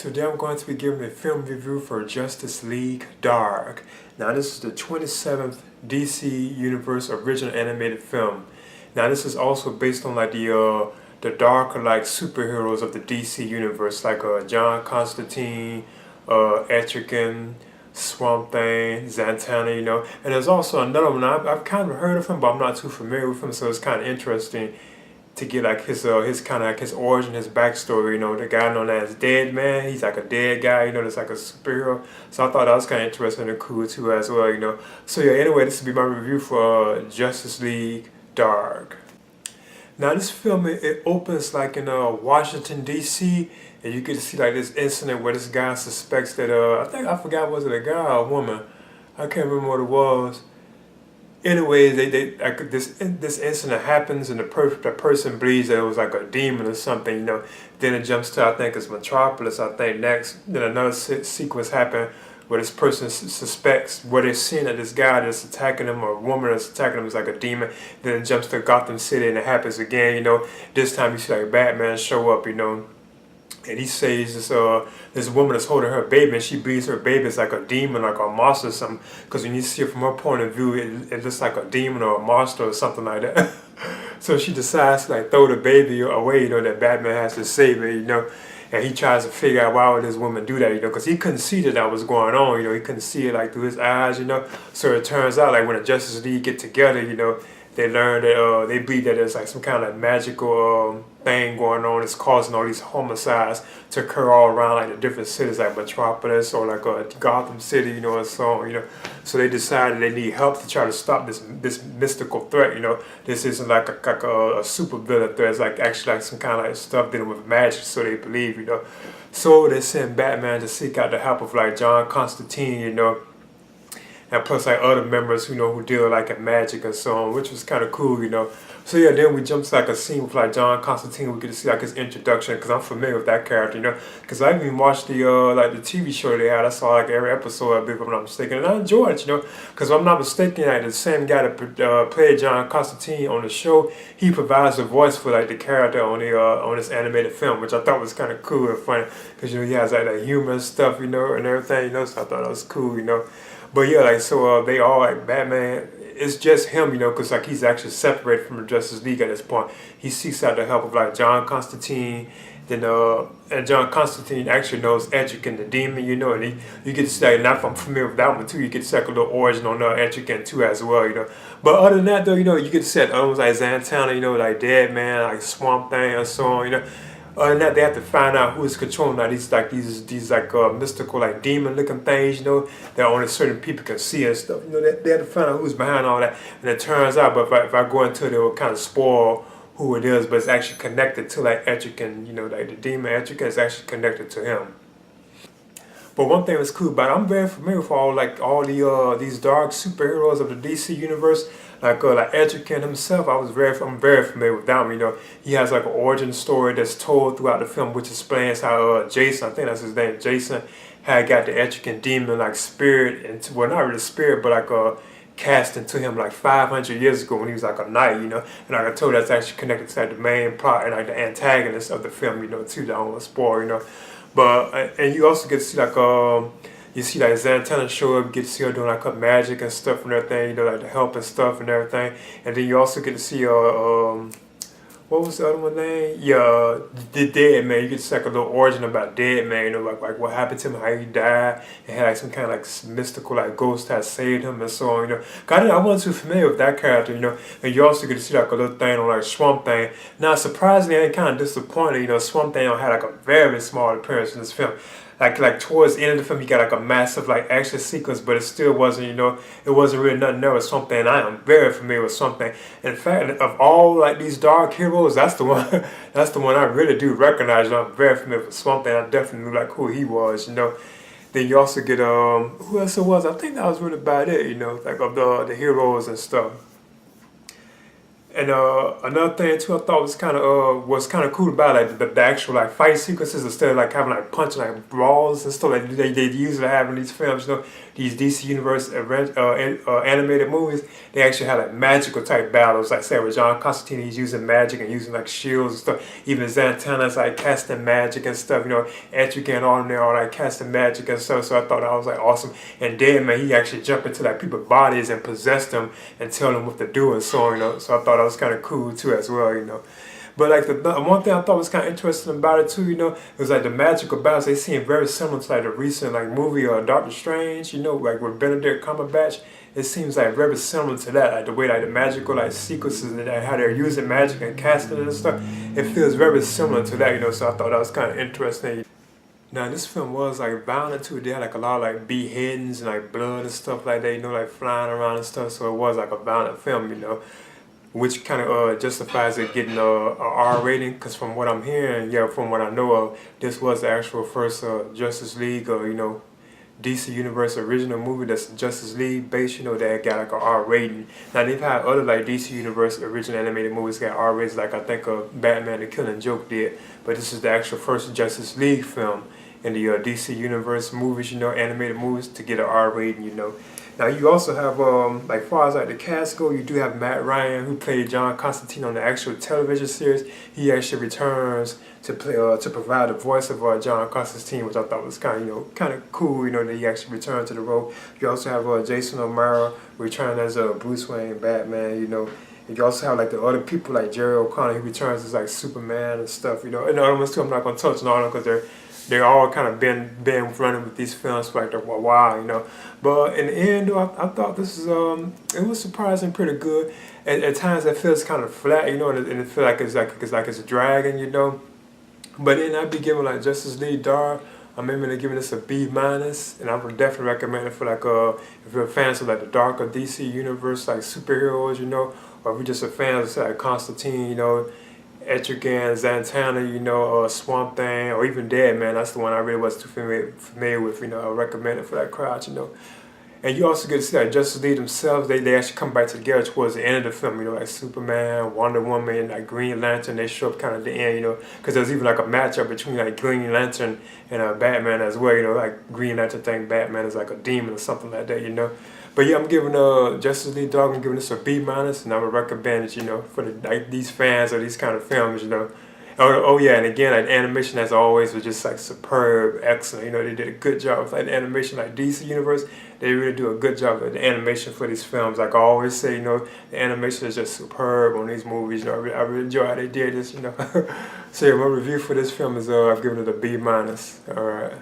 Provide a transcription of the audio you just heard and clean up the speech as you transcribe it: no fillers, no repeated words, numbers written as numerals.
Today I'm going to be giving a film review for Justice League Dark. Now this is the 27th DC Universe original animated film. Now this is also based on like the darker like superheroes of the DC Universe, like John Constantine, Etrigan, Swamp Thing, Zatanna, And there's also another one I've kind of heard of him, but I'm not too familiar with him, so it's kind of interesting to get like his kind of like his origin, his backstory. The guy known as Dead Man, he's like a dead guy. That's like a superhero. So I thought that was kind of interesting and cool too as well. So yeah, anyway, this will be my review for Justice League Dark. Now this film it opens like in Washington D.C. and you get to see like this incident where this guy suspects that I forgot, was it a guy or a woman? I can't remember what it was. Anyways, they like this incident happens and the person believes that it was like a demon or something. Then it jumps to, I think it's Metropolis. I think next, then another sequence happen where this person suspects, where they're seeing that this guy that's attacking them or a woman that's attacking them is like a demon. Then it jumps to Gotham City and it happens again. This time you see like Batman show up. And he says this woman is holding her baby and she believes her baby is like a demon, like a monster or something. Because when you see it from her point of view, it looks like a demon or a monster or something like that. So she decides to like throw the baby away, that Batman has to save it, And he tries to figure out why would this woman do that, because he couldn't see that was going on, he couldn't see it like through his eyes, So it turns out like when the Justice League get together, they learn that they believe that there's like some kind of magical thing going on that's causing all these homicides to occur all around like the different cities like Metropolis or like Gotham City, and so on, So they decided they need help to try to stop this mystical threat, This isn't like a super villain threat. It's like actually like some kind of like stuff dealing with magic, so they believe, So they send Batman to seek out the help of like John Constantine, and plus like other members, who deal like in magic and so on, which was kind of cool, So yeah, then we jump to like a scene with like John Constantine. We get to see like his introduction, because I'm familiar with that character, Because I even watched the like the TV show they had. I saw like every episode, I believe, if I'm not mistaken, and I enjoyed it, Because if I'm not mistaken, like the same guy that played John Constantine on the show, he provides the voice for like the character on this animated film, which I thought was kind of cool and funny, because he has like that humor and stuff, and everything, So I thought that was cool, But yeah, like so they all like Batman. It's just him, because like he's actually separated from the Justice League at this point. He seeks out the help of like John Constantine. Then and John Constantine actually knows Etrigan the demon, and you get to say, and I'm familiar with that one too. You get to see like a little origin on Etrigan too as well, But other than that though, you get to see others like Zatanna, like Dead Man, like Swamp Thing and so on, Other than that, they have to find out who is controlling these mystical like demon looking things, that only certain people can see and stuff. They have to find out who's behind all that. And it turns out, but if I go into it, it will kind of spoil who it is, but it's actually connected to like Etrigan, like the demon Etrigan is actually connected to him. But one thing that's cool about it, I'm very familiar with all these dark superheroes of the DC universe, like Etrigan himself. I'm very familiar with that one. He has like an origin story that's told throughout the film, which explains how Jason, I think that's his name, Jason, had got the Etrigan demon like spirit into, well, not really spirit, but like cast into him like 500 years ago when he was like a knight, And like I told you, that's actually connected to like the main plot and like the antagonist of the film, too. That I don't want to spoil, But and you also get to see like you see like Zatanna show up, get to see her doing like her magic and stuff and everything, like the help and stuff and everything. And then you also get to see what was the other one name? Yeah, the Dead Man. You get to see like a little origin about Dead Man, like what happened to him, how he died, and had like some kind of like mystical like ghost that saved him and so on, I wasn't too familiar with that character, And you also get to see like a little thing on like Swamp Thing. Now surprisingly, I'm kind of disappointed, Swamp Thing had like a very small appearance in this film. Like towards the end of the film, you got like a massive like action sequence, but it still wasn't, it wasn't really nothing there with something. I am very familiar with something. In fact, of all like these dark heroes, that's the one, that's the one I really do recognize. I'm very familiar with something. I definitely knew like who he was, Then you also get who else it was? I think that was really about it, like of the heroes and stuff. And another thing too, I thought was kind of cool about like the actual like fight sequences instead of like having like punching like brawls and stuff like they usually have in these films. You know, these DC Universe animated movies. They actually have like magical type battles. Like say with John Constantine, he's using magic and using like shields and stuff. Even Zatanna's like casting magic and stuff. You know, Etrigan on there all like casting magic and stuff. So I thought that was like awesome. And Deadman, he actually jumped into like people's bodies and possessed them and tell them what to do and so you know. So I thought that was kind of cool too as well, you know. But like the one thing I thought was kind of interesting about it too, you know, was like the magical battles. They seem very similar to like the recent like movie Doctor Strange, you know, like with Benedict Cumberbatch. It seems like very similar to that, like the way like the magical like sequences and how they're using magic and casting it and stuff. It feels very similar to that, you know. So I thought that was kind of interesting. Now this film was like violent too. They had like a lot of like beheadings and like blood and stuff like that, you know, like flying around and stuff. So it was like a violent film, you know, which kind of justifies it getting a R rating. Because from what I'm hearing, yeah, from what I know of, this was the actual first Justice League, you know, DC Universe original movie that's Justice League based, you know, that got like a R rating. Now they've had other like DC Universe original animated movies got R ratings, like I think Batman: The Killing Joke did, but this is the actual first Justice League film in the DC Universe movies, you know, animated movies to get an R rating, you know. Now you also have like far as like the cast go, you do have Matt Ryan who played John Constantine on the actual television series. He actually returns to play to provide the voice of John Constantine, which I thought was kind of kind of cool, you know, that he actually returned to the role. You also have Jason O'Mara returning as Bruce Wayne, Batman, you know. And you also have like the other people like Jerry O'Connor who returns as like Superman and stuff, you know. And the other ones too, I'm not gonna touch on all of them because they're all kind of been running with these films for like a while, you know. But in the end, though, I thought this was it was surprising pretty good. At times it feels kind of flat, you know, and it feels like it's a dragging, you know. But then I'd be giving like Justice League Dark. I'm maybe giving this a B minus, and I would definitely recommend it for like if you're fans of like the darker DC universe, like superheroes, you know, or if you're just a fan of like Constantine, you know, Etrigan, Zatanna, you know, Swamp Thing, or even Deadman. That's the one I really wasn't too familiar with. You know, I recommend it for that crowd. You know, and you also get to see like Justice League themselves. They actually come back together towards the end of the film. You know, like Superman, Wonder Woman, like Green Lantern. They show up kind of at the end. You know, because there's even like a matchup between like Green Lantern and Batman as well. You know, like Green Lantern think Batman is like a demon or something like that. You know. But yeah, I'm giving Justice League Dark. I'm giving this a B minus, and I would recommend it, you know, for like these fans of these kind of films, you know. Oh yeah, and again, like animation as always was just like superb, excellent. You know, they did a good job with like the animation, like DC Universe. They really do a good job with the animation for these films. Like I always say, you know, the animation is just superb on these movies. You know, I really enjoy how they did this. You know, so yeah, my review for this film is I've given it a B minus. All right.